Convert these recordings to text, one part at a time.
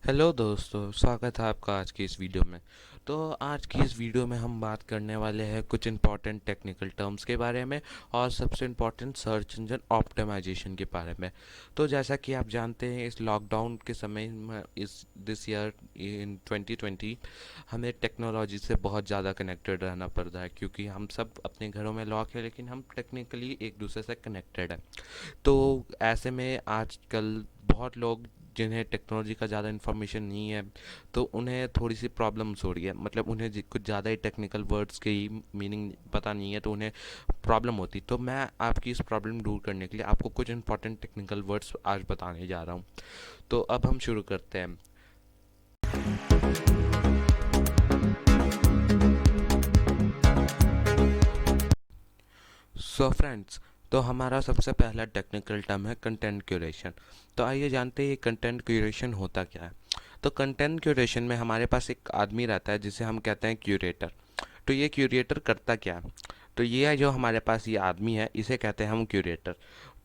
Hello दोस्तों, स्वागत है आपका आज की इस वीडियो में। तो आज की इस वीडियो में हम बात करने वाले हैं कुछ इंपॉर्टेंट टेक्निकल टर्म्स के बारे में और सबसे इम्पॉर्टेंट सर्च इंजन ऑप्टिमाइजेशन के बारे में। तो जैसा कि आप जानते हैं, इस लॉकडाउन के समय में इस दिस ईयर इन 2020 हमें टेक्नोलॉजी से बहुत ज़्यादा कनेक्टेड रहना पड़ रहा है, क्योंकि हम सब अपने घरों में लॉक है लेकिन हम टेक्निकली एक दूसरे से कनेक्टेड है। तो ऐसे में आजकल बहुत लोग जिन्हें टेक्नोलॉजी का ज़्यादा इन्फॉर्मेशन नहीं है, तो उन्हें थोड़ी सी प्रॉब्लम्स हो रही है। मतलब उन्हें कुछ ज़्यादा ही टेक्निकल वर्ड्स की मीनिंग पता नहीं है, तो उन्हें प्रॉब्लम होती। तो मैं आपकी इस प्रॉब्लम दूर करने के लिए आपको कुछ इंपॉर्टेंट टेक्निकल वर्ड्स आज बताने जा रहा हूँ। तो अब हम शुरू करते हैं। सो फ्रेंड्स, तो हमारा सबसे पहला टेक्निकल टर्म है कंटेंट क्यूरेशन। तो आइए जानते हैं ये कंटेंट क्यूरेशन होता क्या है। तो कंटेंट क्यूरेशन में हमारे पास एक आदमी रहता है जिसे हम कहते हैं क्यूरेटर। तो ये क्यूरेटर करता क्या है? तो ये जो हमारे पास ये आदमी है, इसे कहते हैं हम क्यूरेटर।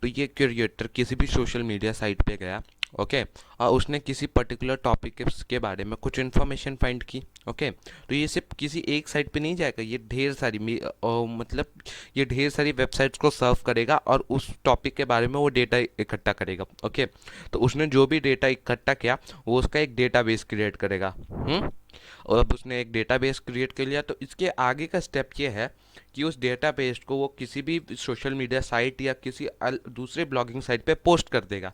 तो ये क्यूरेटर किसी भी सोशल मीडिया साइट पे गया, ओके, और उसने किसी पर्टिकुलर टॉपिक के बारे में कुछ इन्फॉर्मेशन फाइंड की। ओके, तो ये सिर्फ किसी एक साइट पे नहीं जाएगा, ये ढेर सारी मतलब ये ढेर सारी वेबसाइट्स को सर्व करेगा और उस टॉपिक के बारे में वो डेटा इकट्ठा करेगा। ओके, तो उसने जो भी डेटा इकट्ठा किया वो उसका एक डेटाबेस क्रिएट करेगा। और अब उसने एक डेटाबेस क्रिएट कर लिया, तो इसके आगे का स्टेप ये है कि उस डेटाबेस को वो किसी भी सोशल मीडिया साइट या किसी दूसरे ब्लॉगिंग साइट पे पोस्ट कर देगा।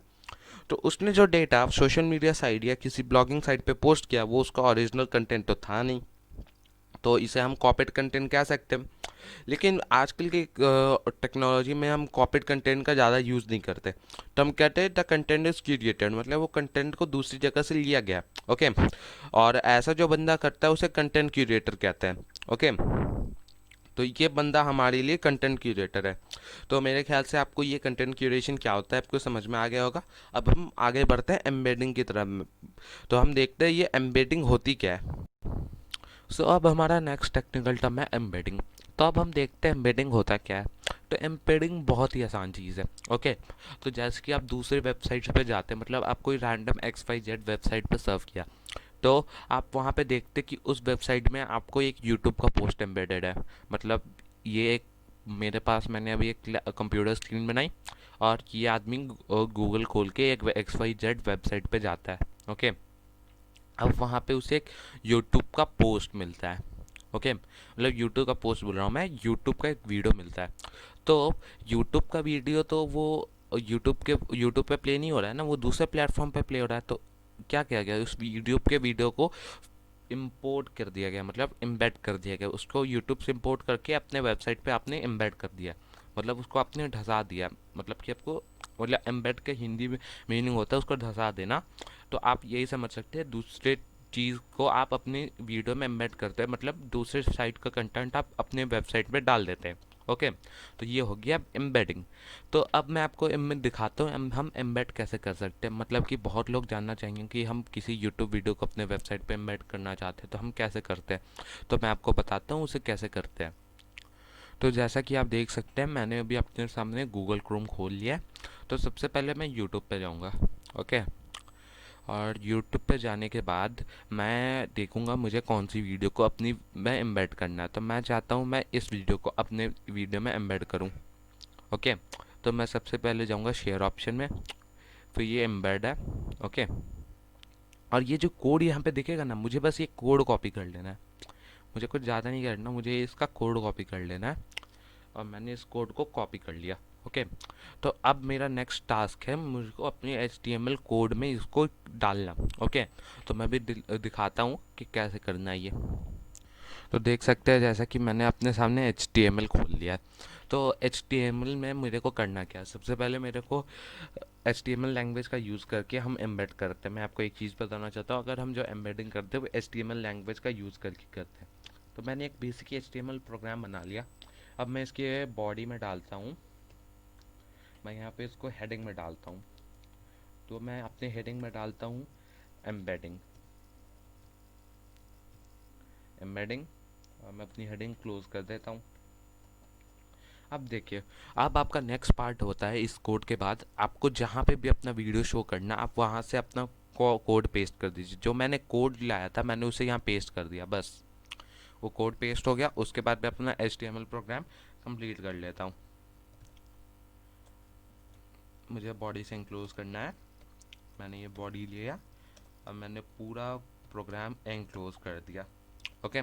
तो उसने जो डेटा सोशल मीडिया साइट या किसी ब्लॉगिंग साइट पे पोस्ट किया वो उसका ओरिजिनल कंटेंट तो था नहीं, तो इसे हम कॉपीड कंटेंट कह सकते हैं। लेकिन आजकल की टेक्नोलॉजी में हम कॉपीड कंटेंट का ज़्यादा यूज़ नहीं करते। तो हम कहते हैं द कंटेंट इज क्रिएटेड, मतलब वो कंटेंट को दूसरी जगह से लिया गया। ओके, और ऐसा जो बंदा करता है उसे कंटेंट क्रिएटर कहते हैं। ओके, तो ये बंदा हमारे लिए कंटेंट क्रिएटर है। तो मेरे ख्याल से आपको ये कंटेंट क्यूरेशन क्या होता है आपको समझ में आ गया होगा। अब हम आगे बढ़ते हैं एम्बेडिंग की तरफ। तो हम देखते हैं ये एम्बेडिंग होती क्या है। सो अब हमारा नेक्स्ट टेक्निकल टर्म है एम्बेडिंग। तो अब हम देखते हैं एम्बेडिंग होता क्या है। तो एम्बेडिंग बहुत ही आसान चीज़ है। ओके, तो जैसे कि आप दूसरे वेबसाइट्स पे जाते हैं, मतलब आप कोई रैंडम XYZ वेबसाइट पे सर्व किया, तो आप वहाँ पे देखते कि उस वेबसाइट में आपको एक यूट्यूब का पोस्ट एम्बेडेड है। मतलब ये एक मेरे पास मैंने अभी एक कंप्यूटर स्क्रीन बनाई और ये आदमी गूगल खोल के एक XYZ वेबसाइट पे जाता है। ओके, अब वहाँ पे उसे एक यूट्यूब का पोस्ट मिलता है। ओके, मतलब यूट्यूब का पोस्ट बोल रहा हूँ मैं, यूट्यूब का एक वीडियो मिलता है। तो यूट्यूब का वीडियो तो वो यूट्यूब पे प्ले नहीं हो रहा है ना, वो दूसरे प्लेटफॉर्म पे प्ले हो रहा है। तो क्या किया गया, उस यूट्यूब के वीडियो को इम्पोर्ट कर दिया गया, मतलब इम्बेड कर दिया गया। उसको यूट्यूब से इम्पोर्ट करके अपने वेबसाइट पे आपने इम्बेड कर दिया, मतलब उसको आपने ढसा दिया। मतलब कि आपको, मतलब एम्बेड के हिंदी में मीनिंग होता है उसको ढसा देना। तो आप यही समझ सकते हैं, दूसरे चीज़ को आप अपनी वीडियो में एम्बेड करते हैं, मतलब दूसरे साइट का कंटेंट आप अपने वेबसाइट पे डाल देते हैं। ओके, तो ये हो गया एम्बेडिंग। तो अब मैं आपको इनमें दिखाता हूँ हम एम्बेड कैसे कर सकते हैं। मतलब कि बहुत लोग जानना चाहेंगे कि हम किसी यूट्यूब वीडियो को अपने वेबसाइट पे एम्बेड करना चाहते हैं तो हम कैसे करते हैं। तो मैं आपको बताता हूँ उसे कैसे करते हैं। तो जैसा कि आप देख सकते हैं, मैंने अभी अपने सामने गूगल क्रोम खोल लिया है। तो सबसे पहले मैं यूट्यूब पे जाऊँगा। ओके, और यूट्यूब पे जाने के बाद मैं देखूंगा मुझे कौन सी वीडियो को अपनी में एम्बेड करना है। तो मैं चाहता हूँ मैं इस वीडियो को अपने वीडियो में एम्बेड करूँ। ओके, तो मैं सबसे पहले जाऊँगा शेयर ऑप्शन में, फिर ये एम्बेड है। ओके, और ये जो कोड यहाँ पे दिखेगा ना, मुझे बस ये कोड कॉपी कर लेना है। मुझे कुछ ज़्यादा नहीं करना, मुझे इसका कोड कॉपी कर लेना है। और मैंने इस कोड को कॉपी कर लिया। ओके, तो अब मेरा नेक्स्ट टास्क है मुझको अपने HTML कोड में इसको डालना। ओके, तो मैं भी दिखाता हूँ कि कैसे करना है ये। तो देख सकते हैं जैसा कि मैंने अपने सामने HTML खोल लिया है। तो HTML में मेरे को करना क्या है, सबसे पहले मेरे को HTML लैंग्वेज का यूज़ करके हम एम्बेड करते हैं। मैं आपको एक चीज़ बताना चाहता हूँ, अगर हम जो एम्बेडिंग करते हैं वो HTML लैंग्वेज का यूज़ करके करते हैं। तो मैंने एक बेसिक HTML प्रोग्राम बना लिया। अब मैं इसके बॉडी में डालता हूँ, मैं यहाँ पे इसको हेडिंग में डालता हूँ। तो मैं अपने हेडिंग में डालता हूँ एम्बेडिंग। एम्बेडिंग, मैं अपनी हेडिंग क्लोज कर देता हूँ। अब देखिए, अब आपका नेक्स्ट पार्ट होता है इस कोड के बाद आपको जहाँ पे भी अपना वीडियो शो करना, आप वहाँ से अपना कोड पेस्ट कर दीजिए। जो मैंने कोड लाया था मैंने उसे यहाँ पेस्ट कर दिया, बस वो कोड पेस्ट हो गया। उसके बाद मैं अपना HTML प्रोग्राम कंप्लीट कर लेता हूँ। मुझे बॉडी से इंक्लोज करना है, मैंने ये बॉडी लिया, अब मैंने पूरा प्रोग्राम एंक्लोज कर दिया। ओके,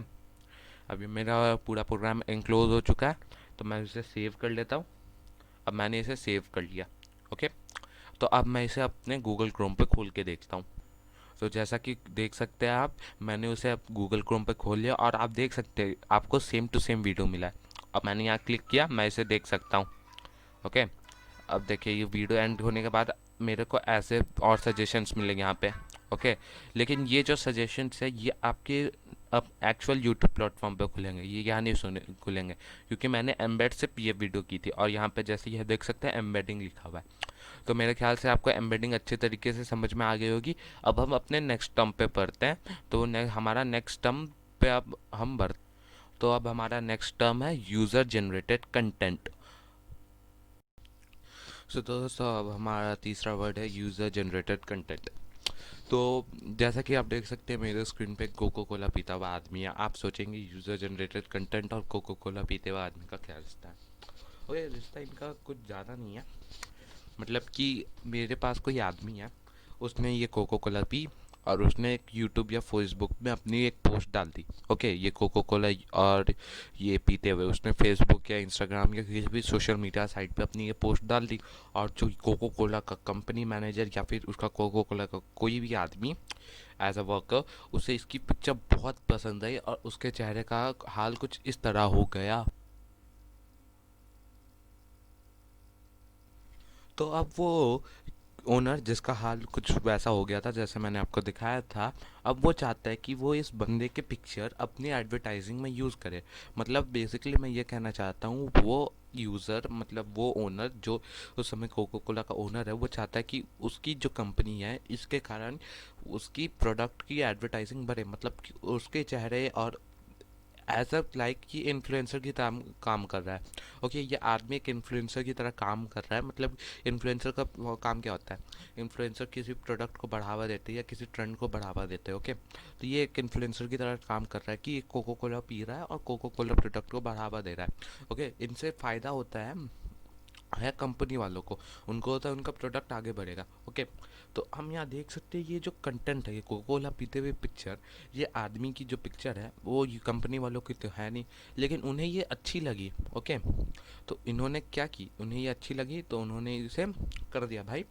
अभी मेरा पूरा प्रोग्राम एंक्लोज हो चुका है, तो मैं इसे सेव कर लेता हूँ। अब मैंने इसे सेव कर लिया। ओके, तो अब मैं इसे अपने गूगल क्रोम पे खोल के देखता हूँ। तो जैसा कि देख सकते हैं आप, मैंने उसे अब गूगल क्रोम पे खोल लिया और आप देख सकते हैं आपको सेम टू सेम वीडियो मिला है। अब मैंने यहाँ क्लिक किया, मैं इसे देख सकता हूँ। ओके, अब देखिए ये वीडियो एंड होने के बाद मेरे को ऐसे और सजेशंस मिलेंगे यहाँ पे। ओके, लेकिन ये जो सजेशंस है ये आपके अब एक्चुअल यूट्यूब प्लेटफॉर्म पे खुलेंगे, ये यहाँ नहीं सुने खुलेंगे, क्योंकि मैंने एम्बेड से ये वीडियो की थी और यहाँ पे जैसे यह देख सकते हैं एम्बेडिंग लिखा हुआ है। तो मेरे ख्याल से आपको एम्बेडिंग अच्छे तरीके से समझ में आ गई होगी। अब हम अपने नेक्स्ट टर्म पे पढ़ते हैं। तो हमारा नेक्स्ट टर्म पे अब हम बढ़ तो अब हमारा नेक्स्ट टर्म है यूज़र जनरेटेड कंटेंट। सो दोस्तों अब हमारा तीसरा वर्ड है यूज़र जनरेटेड कंटेंट। तो जैसा कि आप देख सकते हैं मेरे स्क्रीन पे कोको कोला पीता हुआ आदमी है। आप सोचेंगे यूज़र जनरेटेड कंटेंट और कोको कोला पीते हुए आदमी का क्या रिश्ता है। ओके, रिश्ता इनका कुछ ज़्यादा नहीं है। मतलब कि मेरे पास कोई आदमी है, उसने ये कोको कोला पी और उसने एक यूट्यूब या फेसबुक में अपनी एक पोस्ट डाल दी। ओके, ये कोको कोला और ये पीते हुए उसने फेसबुक या इंस्टाग्राम या किसी भी सोशल मीडिया साइट पे अपनी ये पोस्ट डाल दी। और जो कोको कोला का कंपनी मैनेजर या फिर उसका कोको कोला का कोई भी आदमी एज अ वर्कर, उसे इसकी पिक्चर बहुत पसंद आई और उसके चेहरे का हाल कुछ इस तरह हो गया। तो अब वो ओनर जिसका हाल कुछ वैसा हो गया था जैसे मैंने आपको दिखाया था, अब वो चाहता है कि वो इस बंदे के पिक्चर अपनी एडवर्टाइजिंग में यूज़ करे। मतलब बेसिकली मैं ये कहना चाहता हूँ, वो यूज़र मतलब वो ओनर जो उस समय कोको कोला का ओनर है, वो चाहता है कि उसकी जो कंपनी है इसके कारण उसकी प्रोडक्ट की एडवर्टाइजिंग बढ़े। मतलब कि उसके चेहरे और एज अ लाइक कि इन्फ्लुएंसर की तरह काम कर रहा है। ओके, ये आदमी एक इन्फ्लुएंसर की तरह काम कर रहा है। मतलब इन्फ्लुएंसर का वो काम क्या होता है, इन्फ्लुएंसर किसी प्रोडक्ट को बढ़ावा देते हैं या किसी ट्रेंड को बढ़ावा देते हैं। ओके, तो ये एक इन्फ्लुएंसर की तरह काम कर रहा है कि ये कोको कोला पी रहा है और कोको कोला प्रोडक्ट को बढ़ावा दे रहा है। ओके, इनसे फ़ायदा होता है कंपनी वालों को, उनको होता है उनका प्रोडक्ट आगे बढ़ेगा। ओके, तो हम यहाँ देख सकते हैं ये जो कंटेंट है, ये कोको कोला पीते हुए पिक्चर, ये आदमी की जो पिक्चर है वो कंपनी वालों की तो है नहीं, लेकिन उन्हें ये अच्छी लगी। ओके, तो इन्होंने क्या की, उन्हें ये अच्छी लगी तो उन्होंने इसे कर दिया भाई,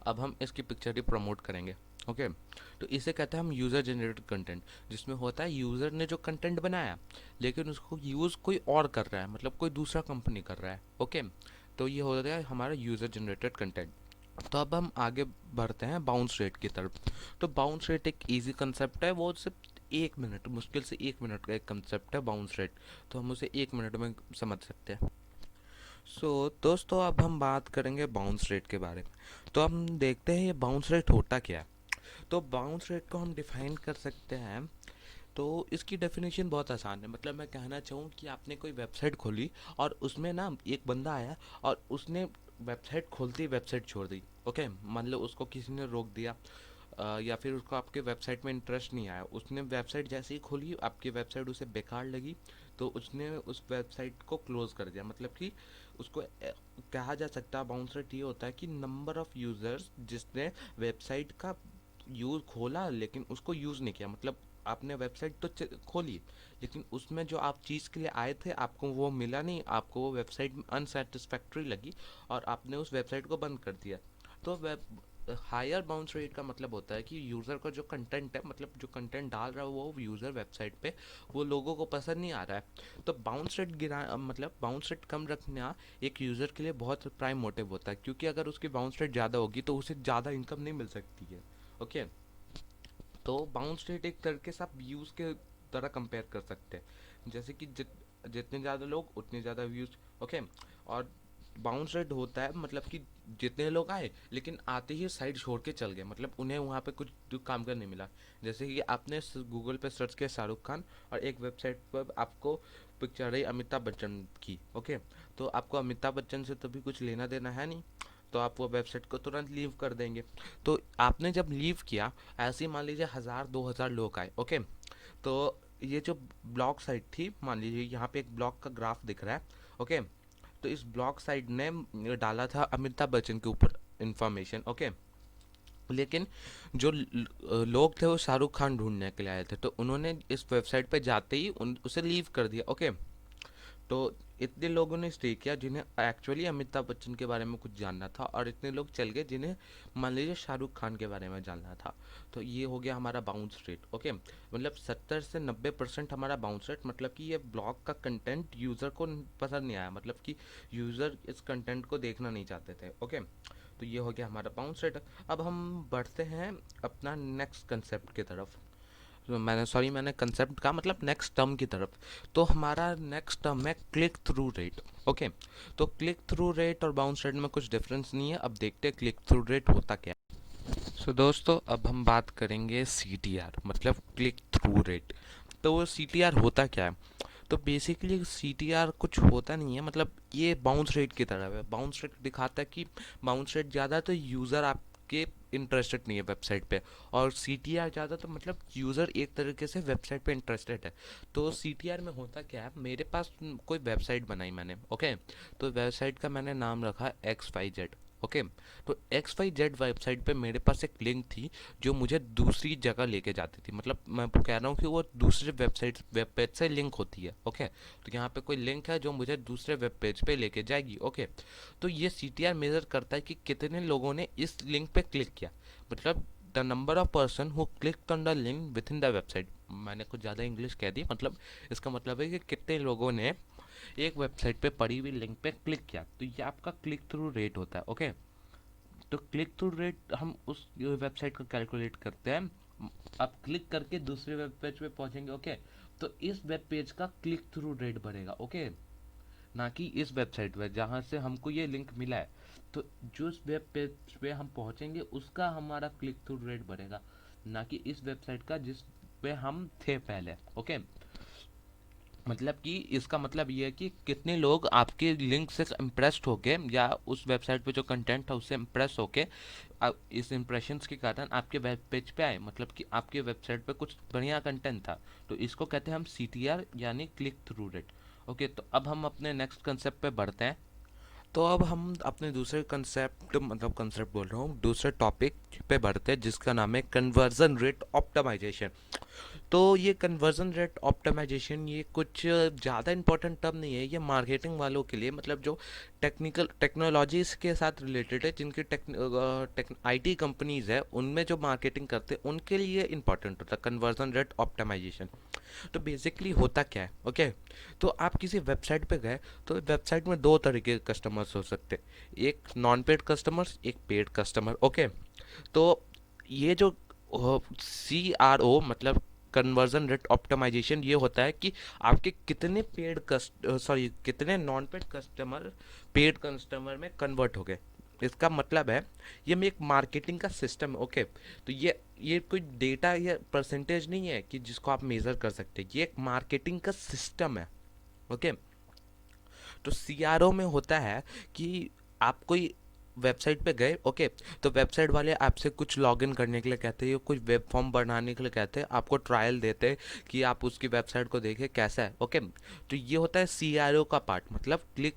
अब हम इसकी पिक्चर ही प्रमोट करेंगे। ओके, तो इसे कहते हैं हम यूज़र जनरेटेड कंटेंट, जिसमें होता है यूज़र ने जो कंटेंट बनाया लेकिन उसको यूज़ कोई और कर रहा है, मतलब कोई दूसरा कंपनी कर रहा है। ओके, तो ये हो गया हमारा यूज़र जनरेटेड कंटेंट। तो अब हम आगे बढ़ते हैं बाउंस रेट की तरफ। तो बाउंस रेट एक इजी कंसेप्ट है, वो सिर्फ 1 मिनट, मुश्किल से 1 मिनट का एक कंसेप्ट है बाउंस रेट। तो हम उसे 1 मिनट में समझ सकते हैं। दोस्तों अब हम बात करेंगे बाउंस रेट के बारे में। तो हम देखते हैं ये बाउंस रेट होता क्या है। तो बाउंस रेट को हम डिफाइन कर सकते हैं। तो इसकी डेफिनेशन बहुत आसान है। मतलब मैं कहना चाहूँ कि आपने कोई वेबसाइट खोली और उसमें ना एक बंदा आया और उसने वेबसाइट खोलते ही वेबसाइट छोड़ दी। ओके, मान लो उसको किसी ने रोक दिया, या फिर उसको आपके वेबसाइट में इंटरेस्ट नहीं आया, उसने वेबसाइट जैसे ही खोली आपकी वेबसाइट उसे बेकार लगी, तो उसने उस वेबसाइट को क्लोज़ कर दिया। मतलब कि उसको कहा जा सकता है बाउंस रेट ये होता है कि नंबर ऑफ़ यूज़र्स जिसने वेबसाइट का यूज़ खोला लेकिन उसको यूज़ नहीं किया। मतलब आपने वेबसाइट तो खोली लेकिन उसमें जो आप चीज़ के लिए आए थे आपको वो मिला नहीं, आपको वो वेबसाइट अनसेटिस्फैक्ट्री लगी और आपने उस वेबसाइट को बंद कर दिया। तो वेब हायर बाउंस रेट का मतलब होता है कि यूज़र का जो कंटेंट है, मतलब जो कंटेंट डाल रहा है वो यूज़र वेबसाइट पे, वो लोगों को पसंद नहीं आ रहा है। तो बाउंस रेट मतलब बाउंस रेट कम रखना एक यूज़र के लिए बहुत प्राइम मोटिव होता है, क्योंकि अगर उसकी बाउंस रेट ज़्यादा होगी तो उसे ज़्यादा इनकम नहीं मिल सकती है। ओके, तो बाउंस रेट एक तरीके से आप व्यूज़ के तरह कंपेयर कर सकते हैं। जैसे कि जितने ज़्यादा लोग उतने ज़्यादा व्यूज़। ओके, और बाउंस रेट होता है मतलब कि जितने लोग आए लेकिन आते ही साइड छोड़ के चल गए, मतलब उन्हें वहाँ पे कुछ काम कर नहीं मिला। जैसे कि आपने गूगल पे सर्च किया शाहरुख खान और एक वेबसाइट पर आपको पिक्चर आई अमिताभ बच्चन की। ओके, तो आपको अमिताभ बच्चन से तो भी कुछ लेना देना है नहीं, तो आप वो वेबसाइट को तुरंत लीव कर देंगे। तो आपने जब लीव किया, ऐसे ही मान लीजिए 1000 2000 लोग आए, ओके। तो ये जो ब्लॉग साइट थी, मान लीजिए यहाँ पे एक ब्लॉग का ग्राफ दिख रहा है, ओके। तो इस ब्लॉग साइट ने डाला था अमिताभ बच्चन के ऊपर इंफॉर्मेशन, ओके। लेकिन जो लोग थे वो शाहरुख खान ढूंढने के लिए आए थे, तो उन्होंने इस वेबसाइट पे जाते ही उसे लीव कर दिया, ओके। तो इतने लोगों ने स्टे किया जिन्हें एक्चुअली अमिताभ बच्चन के बारे में कुछ जानना था, और इतने लोग चल गए जिन्हें मान लीजिए शाहरुख खान के बारे में जानना था। तो ये हो गया हमारा बाउंस रेट, ओके। मतलब 70 से 90% हमारा बाउंस रेट, मतलब कि ये ब्लॉग का कंटेंट यूज़र को पसंद नहीं आया, मतलब कि यूज़र इस कंटेंट को देखना नहीं चाहते थे, ओके। तो ये हो गया हमारा बाउंस रेट। अब हम बढ़ते हैं अपना नेक्स्ट कंसेप्ट की तरफ। तो मैंने कंसेप्ट का मतलब नेक्स्ट टर्म की तरफ। तो हमारा नेक्स्ट टर्म है क्लिक थ्रू रेट, ओके। तो क्लिक थ्रू रेट और बाउंस रेट में कुछ डिफरेंस नहीं है। अब देखते हैं क्लिक थ्रू रेट होता क्या है। सो दोस्तों, अब हम बात करेंगे CTR मतलब क्लिक थ्रू रेट। तो वो CTR होता क्या है? तो बेसिकली CTR कुछ होता नहीं है, मतलब ये बाउंस रेट की तरह है। बाउंस रेट दिखाता है कि बाउंस रेट ज़्यादा तो यूज़र आपके इंटरेस्टेड नहीं है वेबसाइट पे, और CTR ज़्यादा तो मतलब यूज़र एक तरीके से वेबसाइट पे इंटरेस्टेड है। तो CTR में होता क्या है, मेरे पास कोई वेबसाइट बनाई मैंने, ओके। तो वेबसाइट का मैंने नाम रखा XYZ, ओके। तो XYZ वेबसाइट पे मेरे पास एक लिंक थी जो मुझे दूसरी जगह लेके जाती थी। मतलब मैं कह रहा हूँ कि वो दूसरे वेब पेज से लिंक होती है, ओके। तो यहाँ पे कोई लिंक है जो मुझे दूसरे वेब पेज पे लेके जाएगी, ओके। तो ये CTR मेजर करता है कि कितने लोगों ने इस लिंक पे क्लिक किया, मतलब the number of person who click on the link with in the website. मैंने कुछ ज़्यादा इंग्लिश कह दी, मतलब इसका मतलब है कि कितने लोगों ने एक वेबसाइट पे पड़ी हुई लिंक पे क्लिक किया। तो ये आपका क्लिक थ्रू रेट होता है, ओके। तो क्लिक थ्रू रेट हम उस वेबसाइट को कैलकुलेट करते हैं। आप क्लिक करके दूसरे वेब पेज पे पहुंचेंगे, ओके। तो इस वेब पेज का क्लिक थ्रू रेट बढ़ेगा, ओके। ना कि इस वेबसाइट पे जहाँ से हमको ये लिंक मिला है। तो जो इस वेब पेज पे हम पहुंचेंगे उसका हमारा क्लिक थ्रू रेट बढ़ेगा, ना कि इस वेबसाइट का जिस पे हम थे पहले, ओके। मतलब कि इसका मतलब ये है कि कितने लोग आपके लिंक से इम्प्रेस्ड होके, या उस वेबसाइट पे जो कंटेंट था उससे इम्प्रेस होके इस इम्प्रेशंस के कारण आपके वेब पेज पे आए, मतलब कि आपके वेबसाइट पे कुछ बढ़िया कंटेंट था। तो इसको कहते हैं हम CTR यानी क्लिक थ्रू रेट, ओके। तो अब हम अपने नेक्स्ट कंसेप्ट पे बढ़ते हैं। तो अब हम अपने दूसरे कंसेप्ट, मतलब कंसेप्ट बोल रहा हूँ, दूसरे टॉपिक पे बढ़ते हैं जिसका नाम है कन्वर्जन रेट ऑप्टिमाइजेशन। तो ये कन्वर्जन रेट ऑप्टिमाइजेशन ये कुछ ज़्यादा इंपॉर्टेंट टर्म नहीं है, ये मार्केटिंग वालों के लिए, मतलब जो टेक्नोलॉजीज के साथ रिलेटेड है, जिनकी IT कंपनीज है उनमें जो मार्केटिंग करते हैं उनके लिए इंपॉर्टेंट होता है कन्वर्जन रेट ऑप्टिमाइजेशन। तो बेसिकली होता क्या है, ओके। तो आप किसी वेबसाइट पे गए, तो वेबसाइट में दो तरीके के कस्टमर्स हो सकते हैं, एक नॉन पेड कस्टमर्स, एक पेड कस्टमर, ओके। तो ये जो CRO मतलब कन्वर्जन रेट ऑप्टिमाइजेशन ये होता है कि आपके कितने कितने non paid customer paid customer में कन्वर्ट हो गए। इसका मतलब है ये में एक मार्केटिंग का सिस्टम है, ओके। तो ये कोई डेटा या परसेंटेज नहीं है कि जिसको आप मेजर कर सकते हैं, ये एक मार्केटिंग का सिस्टम है, ओके। तो CRO में होता है कि आप कोई वेबसाइट पे गए, ओके। तो वेबसाइट वाले आपसे कुछ लॉगिन करने के लिए कहते हैं, कुछ वेब फॉर्म बनाने के लिए कहते हैं, आपको ट्रायल देते हैं कि आप उसकी वेबसाइट को देखें कैसा है, ओके। तो ये होता है CRO का पार्ट, मतलब क्लिक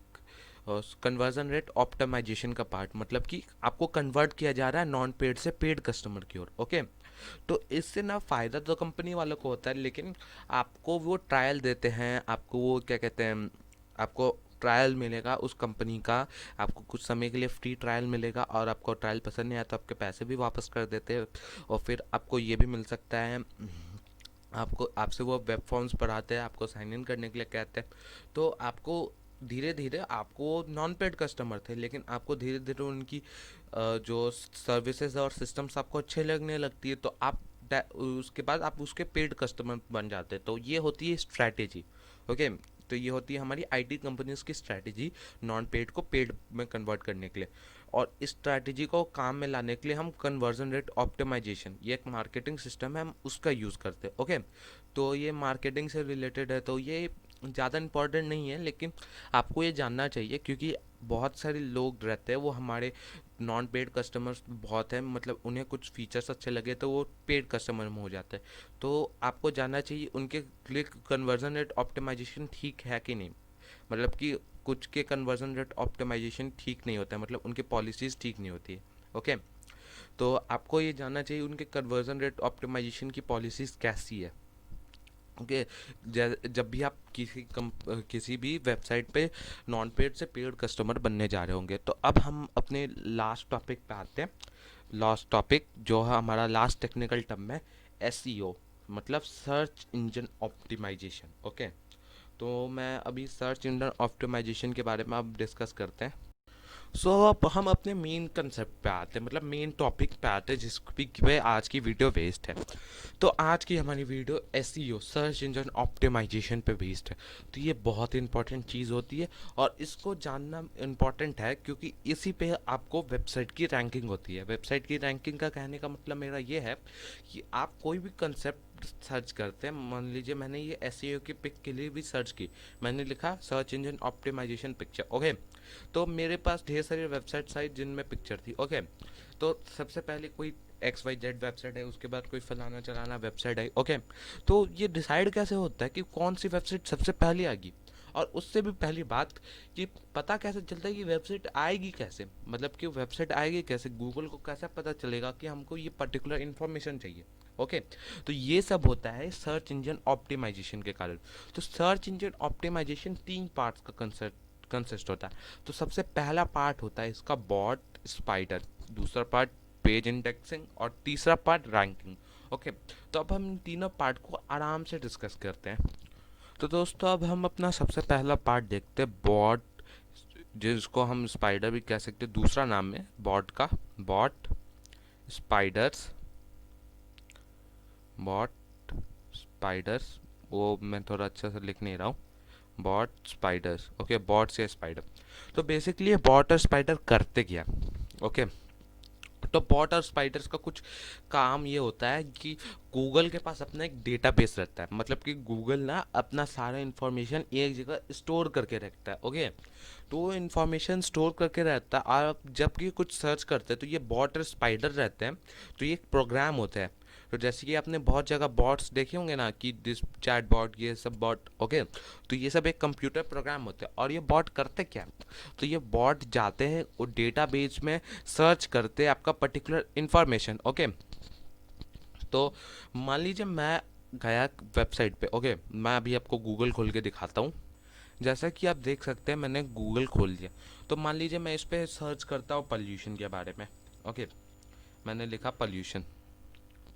कन्वर्जन रेट ऑप्टिमाइजेशन का पार्ट, मतलब कि आपको कन्वर्ट किया जा रहा है नॉन पेड से पेड कस्टमर की ओर, ओके। तो इससे ना फ़ायदा तो कंपनी वालों को होता है, लेकिन आपको वो ट्रायल देते हैं, आपको वो क्या कहते हैं, आपको ट्रायल मिलेगा उस कंपनी का। आपको कुछ समय के लिए फ्री ट्रायल मिलेगा, और आपको ट्रायल पसंद नहीं आया तो आपके पैसे भी वापस कर देते हैं। और फिर आपको ये भी मिल सकता है, आपको आपसे वो वेब फॉर्म्स पढ़ाते हैं, आपको साइन इन करने के लिए कहते हैं। तो आपको धीरे धीरे, आपको नॉन पेड कस्टमर थे लेकिन आपको धीरे धीरे उनकी जो सर्विसेज और सिस्टम्स आपको अच्छे लगने लगती है, तो आप उसके बाद आप उसके पेड कस्टमर बन जाते हैं। तो ये होती है स्ट्रैटेजी, ओके। तो ये होती है हमारी IT कंपनीज की स्ट्रैटेजी, नॉन पेड को पेड में कन्वर्ट करने के लिए। और इस स्ट्रैटेजी को काम में लाने के लिए हम कन्वर्जन रेट ऑप्टिमाइजेशन, ये एक मार्केटिंग सिस्टम है, हम उसका यूज़ करते हैं, ओके। तो ये मार्केटिंग से रिलेटेड है, तो ये ज़्यादा इम्पोर्टेंट नहीं है, लेकिन आपको ये जानना चाहिए क्योंकि बहुत सारे लोग रहते हैं, वो हमारे नॉन पेड कस्टमर्स बहुत हैं, मतलब उन्हें कुछ फीचर्स अच्छे लगे तो वो पेड कस्टमर में हो जाते हैं। तो आपको जानना चाहिए उनके क्लिक कन्वर्जन रेट ऑप्टिमाइजेशन ठीक है कि नहीं, मतलब कि कुछ के कन्वर्जन रेट ऑप्टिमाइजेशन ठीक नहीं होता है, मतलब उनकी पॉलिसीज़ ठीक नहीं होती है। ओके, तो आपको ये जानना चाहिए उनके कन्वर्जन रेट ऑप्टिमाइजेशन की पॉलिसीज़ कैसी है। ओके, जब भी आप किसी भी वेबसाइट पे नॉन पेड से पेड कस्टमर बनने जा रहे होंगे, तो अब हम अपने लास्ट टॉपिक पे आते हैं। लास्ट टॉपिक जो है हमारा लास्ट टेक्निकल टर्म है, एसईओ, मतलब सर्च इंजन ऑप्टिमाइजेशन। ओके, तो मैं अभी सर्च इंजन ऑप्टिमाइजेशन के बारे में अब डिस्कस करते हैं। अब हम अपने मेन कंसेप्ट पे आते हैं, मतलब मेन टॉपिक पे आते हैं जिस पे आज की वीडियो बेस्ड है। तो आज की हमारी video SEO, search engine optimization पे बेस्ड है। तो ये बहुत इंपॉर्टेंट चीज़ होती है और इसको जानना इम्पॉर्टेंट है क्योंकि इसी पे आपको वेबसाइट की रैंकिंग होती है। वेबसाइट की रैंकिंग का कहने का मतलब मेरा ये है कि आप कोई भी कंसेप्ट सर्च करते हैं, मान लीजिए मैंने ये एसईओ की पिक के लिए भी सर्च की, मैंने लिखा search engine optimization picture. Okay, तो मेरे पास ढेर सारी वेबसाइट आई जिनमें पिक्चर थी। ओके, तो सबसे पहले कोई XYZ वेबसाइट है, उसके बाद कोई फलाना चलाना वेबसाइट है। ओके, तो ये डिसाइड कैसे होता है कि कौन सी वेबसाइट सबसे पहले आएगी, और उससे भी पहली बात कि पता कैसे चलता है कि वेबसाइट आएगी कैसे, मतलब कि वेबसाइट आएगी कैसे, गूगल को कैसे पता चलेगा कि हमको ये पर्टिकुलर इन्फॉर्मेशन चाहिए। ओके, तो ये सब होता है सर्च इंजन ऑप्टिमाइजेशन के कारण। तो सर्च इंजन ऑप्टिमाइजेशन 3 पार्ट्स का कंसिस्ट होता है। तो सबसे पहला पार्ट होता है इसका बॉट स्पाइडर, दूसरा पार्ट पेज इंडेक्सिंग और तीसरा पार्ट रैंकिंग। ओके, तो अब हम इन तीनों पार्ट को आराम से डिस्कस करते हैं। तो दोस्तों अब हम अपना सबसे पहला पार्ट देखते हैं, बॉट, जिसको हम स्पाइडर भी कह सकते हैं, दूसरा नाम है बॉट का, बॉट स्पाइडर्स, बॉट स्पाइडर्स, वो मैं थोड़ा अच्छा से लिख नहीं रहा हूँ, बॉट स्पाइडर्स। ओके, बॉट से स्पाइडर। तो बेसिकली ये बॉट और स्पाइडर करते क्या। ओके, तो बॉट और स्पाइडर्स का कुछ काम ये होता है कि गूगल के पास अपना एक डेटाबेस रहता है, मतलब कि गूगल ना अपना सारा इन्फॉर्मेशन एक जगह स्टोर करके रखता है। ओके, तो वो इन्फॉर्मेशन स्टोर करके रहता है, और जब कि कुछ सर्च करते हैं तो ये बॉट और स्पाइडर रहते हैं, तो ये एक प्रोग्राम होता है। तो जैसे कि आपने बहुत जगह बॉट्स देखे होंगे ना, कि दिस चैट बॉट, ये सब बॉट। ओके, तो ये सब एक कंप्यूटर प्रोग्राम होते हैं, और ये बॉट करते क्या है? तो ये बॉट जाते हैं वो डेटाबेस में, सर्च करते हैं आपका पर्टिकुलर इंफॉर्मेशन। ओके, तो मान लीजिए मैं गया वेबसाइट पे। ओके, मैं अभी आपको गूगल खोल के दिखाता हूँ। जैसा कि आप देख सकते हैं मैंने गूगल खोल लिया, तो मान लीजिए मैं इस पे सर्च करता हूँ पॉल्यूशन के बारे में। ओके, मैंने लिखा पॉल्यूशन।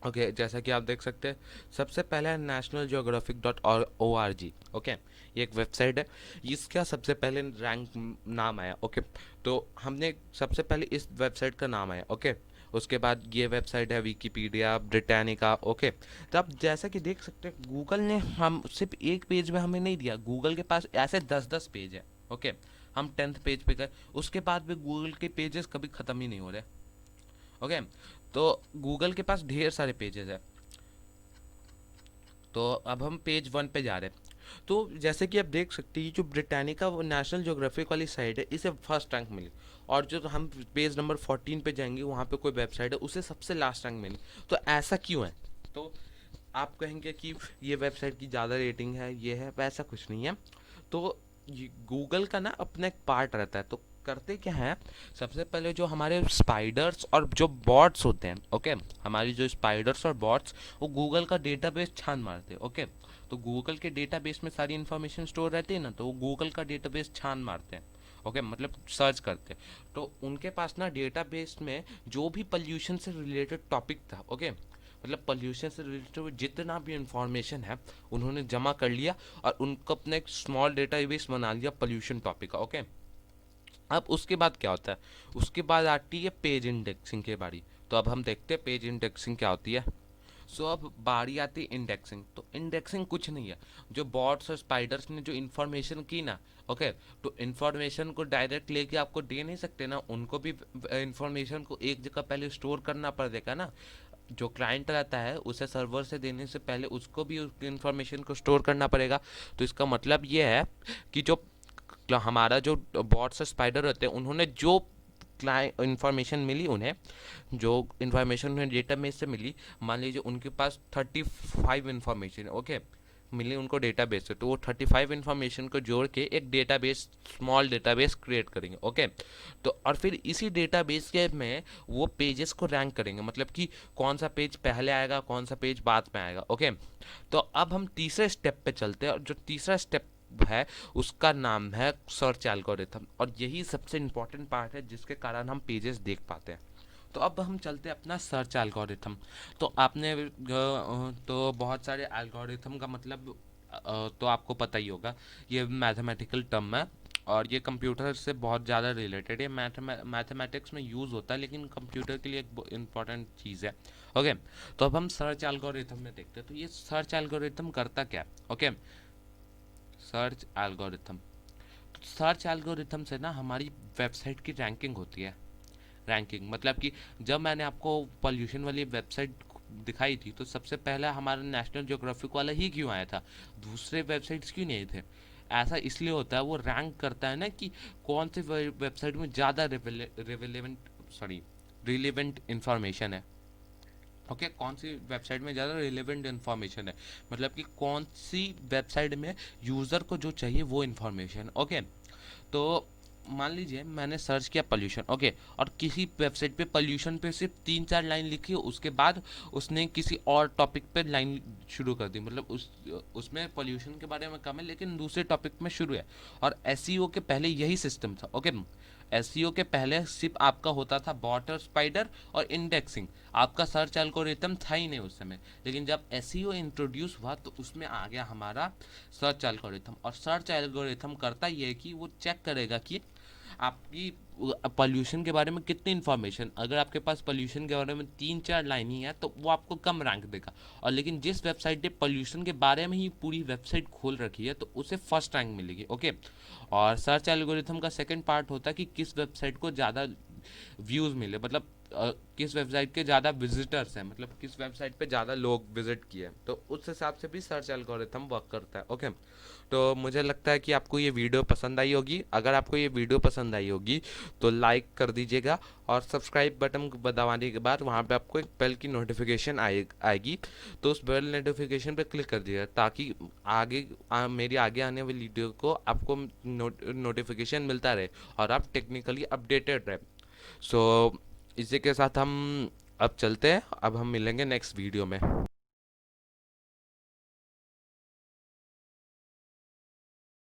ओके, जैसा कि आप देख सकते हैं सबसे पहले है nationalgeographic.org। ओके, ये एक वेबसाइट है, इसका सबसे पहले रैंक नाम आया। ओके, तो हमने सबसे पहले इस वेबसाइट का नाम आया। ओके, उसके बाद ये वेबसाइट है विकिपीडिया, ब्रिटानिका। ओके, तो आप जैसा कि देख सकते हैं गूगल ने हम सिर्फ एक पेज में हमें नहीं दिया, गूगल के पास ऐसे 10-10 पेज है। ओके, हम 10th पेज पे गए, उसके बाद भी गूगल के पेजेस कभी ख़त्म ही नहीं हो रहे। ओके, तो गूगल के पास ढेर सारे पेजेस है। तो अब हम पेज 1 पे जा रहे हैं। तो जैसे कि आप देख सकते हैं, ये जो ब्रिटानिका वो नेशनल ज्योग्राफिक वाली साइट है, इसे फर्स्ट रैंक मिली, और जो हम पेज नंबर 14 पे जाएंगे वहाँ पे कोई वेबसाइट है, उसे सबसे लास्ट रैंक मिली। तो ऐसा क्यों है? तो आप कहेंगे कि ये वेबसाइट की ज़्यादा रेटिंग है, ये है, वैसा कुछ नहीं है। तो गूगल का ना अपना एक पार्ट रहता है, तो करते क्या है, सबसे पहले जो हमारे स्पाइडर्स और जो बॉट्स होते हैं, ओके, हमारी जो स्पाइडर्स और बॉट्स, वो गूगल का डेटाबेस छान मारते हैं। ओके, तो गूगल के डेटाबेस में सारी इन्फॉर्मेशन स्टोर रहती है ना, तो वो गूगल का डेटाबेस छान मारते हैं। ओके, मतलब सर्च करते हैं, तो उनके पास ना डेटाबेस में जो भी पोल्यूशन से रिलेटेड टॉपिक था, ओके, मतलब पोल्यूशन से रिलेटेड जितना भी इंफॉर्मेशन है उन्होंने जमा कर लिया, और उनको अपने एक स्मॉल डेटाबेस बना लिया पोल्यूशन टॉपिक का। ओके, अब उसके बाद क्या होता है, उसके बाद आती है पेज इंडेक्सिंग की बारी। तो अब हम देखते हैं पेज इंडेक्सिंग क्या होती है। अब बारी आती है इंडेक्सिंग। तो इंडेक्सिंग कुछ नहीं है, जो बॉट्स और स्पाइडर्स ने जो इन्फॉर्मेशन की ना, ओके, तो इन्फॉर्मेशन को डायरेक्ट लेके आपको दे नहीं सकते ना, उनको भी इन्फॉर्मेशन को एक जगह पहले स्टोर करना पड़ेगा ना। जो क्लाइंट रहता है उसे सर्वर से देने से पहले उसको भी उस इंफॉर्मेशन को स्टोर करना पड़ेगा। तो इसका मतलब ये है कि जो हमारा जो बॉट्स स्पाइडर रहते हैं उन्होंने जो क्लाइंट इंफॉर्मेशन मिली उन्हें, जो इंफॉर्मेशन उन्हें डेटाबेस से मिली, मान लीजिए उनके पास 35 इंफॉर्मेशन ओके मिली उनको डेटाबेस से, तो वो 35 इंफॉर्मेशन को जोड़ के एक डेटाबेस, स्मॉल डेटाबेस क्रिएट करेंगे ओके। तो और फिर इसी डेटाबेस के में वो पेजेस को रैंक करेंगे, मतलब कि कौन सा पेज पहले आएगा कौन सा पेज बाद में आएगा ओके। तो अब हम तीसरे स्टेप पे चलते हैं, और जो तीसरा स्टेप है उसका नाम है सर्च एल्गोरिथम, और यही सबसे इम्पोर्टेंट पार्ट है जिसके कारण हम पेजेस देख पाते हैं। तो अब हम चलते हैं अपना सर्च एल्गोरिथम। तो आपने तो बहुत सारे एल्गोरिथम का मतलब तो आपको पता ही होगा, ये मैथमेटिकल टर्म है और ये कंप्यूटर से बहुत ज़्यादा रिलेटेड है। मैथमेटिक्स में यूज़ होता है लेकिन कंप्यूटर के लिए एक इम्पॉर्टेंट चीज़ है ओके। तो अब हम सर्च एल्गोरिथम में देखते हैं, तो ये सर्च एल्गोरिथम करता क्या है okay. Search algorithm, search algorithm से ना हमारी वेबसाइट की रैंकिंग होती है। रैंकिंग मतलब कि जब मैंने आपको पॉल्यूशन वाली वेबसाइट दिखाई थी तो सबसे पहला हमारा नेशनल ज्योग्राफिक वाला ही क्यों आया था, दूसरे वेबसाइट्स क्यों नहीं थे। ऐसा इसलिए होता है, वो रैंक करता है ना कि कौन सी वेबसाइट में ज़्यादा रिलेवेंट इंफॉर्मेशन है ओके कौन सी वेबसाइट में ज़्यादा रिलेवेंट इन्फॉर्मेशन है, मतलब कि कौन सी वेबसाइट में यूज़र को जो चाहिए वो इन्फॉर्मेशन ओके। तो मान लीजिए मैंने सर्च किया पोल्यूशन ओके, और किसी वेबसाइट पे पोल्यूशन पे सिर्फ 3-4 लाइन लिखी, उसके बाद उसने किसी और टॉपिक पे लाइन शुरू कर दी, मतलब उसमें पोल्यूशन के बारे में कम है लेकिन दूसरे टॉपिक में शुरू है। और एसईओ के पहले यही सिस्टम था ओके। एसईओ के पहले सिर्फ आपका होता था बॉटर स्पाइडर और इंडेक्सिंग, आपका सर्च एल्गोरिथम था ही नहीं उस समय। लेकिन जब एसईओ इंट्रोड्यूस हुआ तो उसमें आ गया हमारा सर्च एल्गोरिथम, और सर्च एल्गोरिथम करता ये है कि वो चेक करेगा कि आपकी पोल्यूशन के बारे में कितनी इन्फॉर्मेशन, अगर आपके पास पोल्यूशन के बारे में 3-4 लाइन ही है तो वो आपको कम रैंक देगा, और लेकिन जिस वेबसाइट ने पोल्यूशन के बारे में ही पूरी वेबसाइट खोल रखी है तो उसे फर्स्ट रैंक मिलेगी ओके। और सर्च एल्गोरिथम का सेकंड पार्ट होता है कि किस वेबसाइट को ज़्यादा व्यूज़ मिले, मतलब किस वेबसाइट के ज़्यादा विजिटर्स हैं, मतलब किस वेबसाइट पे ज़्यादा लोग विजिट किए, तो उस हिसाब से भी सर्च एल्गोरिथम वर्क करता है ओके। तो मुझे लगता है कि आपको ये वीडियो पसंद आई होगी। अगर आपको ये वीडियो पसंद आई होगी तो लाइक कर दीजिएगा, और सब्सक्राइब बटन दबाने के बाद वहाँ पे आपको एक बेल की नोटिफिकेशन आएगी, तो उस बेल नोटिफिकेशन पे क्लिक कर दीजिएगा ताकि मेरी आगे आने वाली वीडियो को आपको नोटिफिकेशन मिलता रहे और आप टेक्निकली अपडेटेड रहे। सो इसी के साथ हम अब चलते हैं, अब हम मिलेंगे नेक्स्ट वीडियो में।